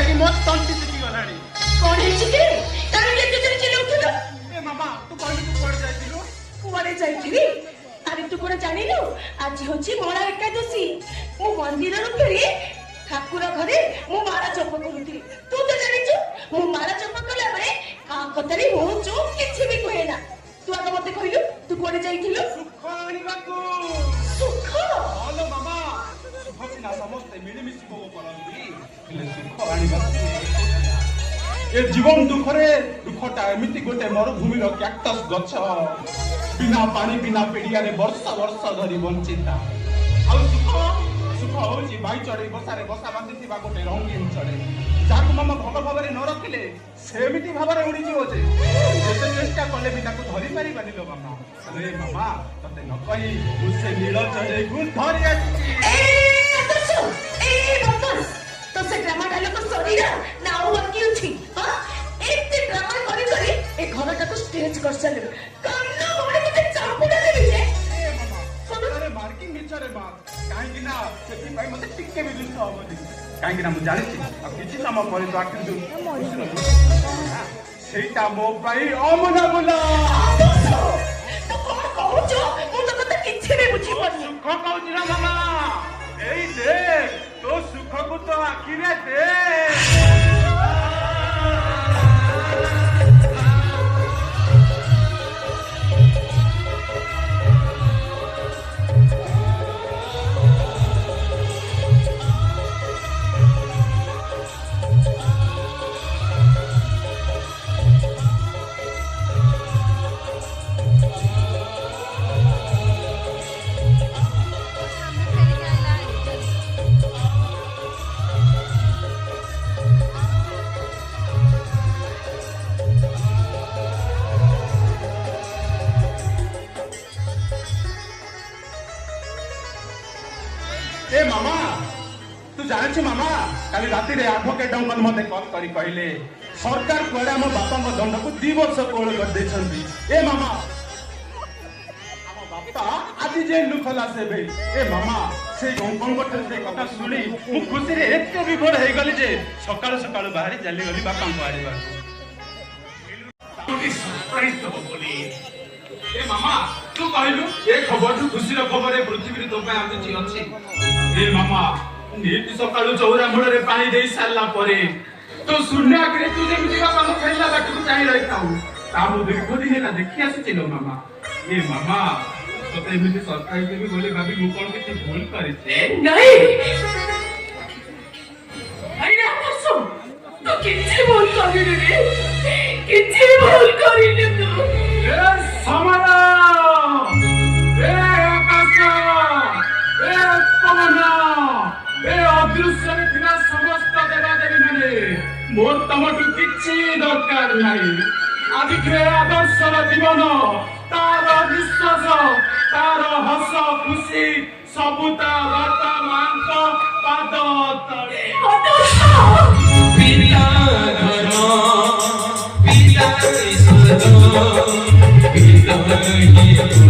कि मो तंती सिटी गलानी कोन हेछि के तारे केते जरे चिले उठलो ए मामा तू कहली तू कोड़ जाइतिलो कुआरे जाइतिली अरे तू कोन जानिलु आज होछि मोळा एकादशी मु मंदिर रु फेरी ठाकुर घरे मु माला जप करूथि तू तो जानिछु मु माला जप कला बरे का कतरी हो जो किछि भी कहे ना तू आगे मते कहिलु तू कोन जाइतिलु सुख आनिबाकू सुख हेलो मामा सुख बिना समस्त मिलिमिशि को करंती हेले सुख आनिबाकू ए जीवन दुखरे दुखटा एमिति गोटे मरुभूमि रो कैक्टस गछ बिना पानी बिना पेड़िया रे वर्ष वर्ष धरी बंचिता आ सुख सुख होची भाई चढ़े बसारे बसा बांधिथिबा गोटे रंगीन चढ़े जाकु मामा भग भाबरे न रखिले सेमिति भाबरे उड़ी जीवो जे जेते चेष्टा कले भी ताकू धरि पारि बानिलो मामा अरे मामा तते न कहि मुसे नील चढ़े गुण धरि आछि ए दसो ए बतस तो से ड्रामा डायलॉग तो सॉरी ना ओ बाकी अछि हां एते ड्रामा करी करी ए घरटा तो स्टेज कर चले कान्ना मोडे मते चापुडा देबी जे ए मामा अरे मार्किंग मिचरे बात काहे कि ना सेति भाई मते टिके भी दुष्ट होबनी काहे कि ना मु जानि छी आ किछि समय परे तो आखिर जो सेटा मो भाई अमना बोला तो कोन कहू जो मु तो कत किछि भी बुझी पड़नी सुख कहू ना मामा एई दे तो सुख को तो आखिरे दे ए मामा तू जाने मामा काली राति रे एडवोकेट अंकल मते कॉल करी कहले सरकार कोडा हम बापा को दंड को 2 वर्ष कोल कर देछंती ए मामा हम बापा आदि जे लुखला से बे ए मामा से अंकल को से कथा सुनी मु खुशी रे एते भी बड़ हे गली जे सकाळ सकाळ बाहरी जल्दी गली बापा को आड़ीबा तू सरप्राइज तो बोली ए मामा तू कहलु ए खबर तू खुशी रो खबर ए पृथ्वी रे तो पे आम जी अछि ए मामा नीति सकाळु चौरा मूळ रे पानी देई सारला परे तो शून्य आकरे तू जेमिति बापा को खेलला बाटू चाहि रहताऊ ता मु देखो दिने ना देखि आसीलो मामा ए मामा तो एमिति सरप्राइज देबी बोले भाभी मु कोन किछि भूल करिसे नहीं अरे आपसो तो किछि भूल करिले रे किछि भूल करिले तू ए समाना ए आकाश ए पवन ए अदृश्य रे थिबा समस्त देवा देवी माने मोर तमटु किछि दरकार नाही आदि के आदर्शर जीवन तार विश्वास तार हस खुशी सबुता वर्तमान पाद तळे पिता घर पिता ईश्वर पिता ही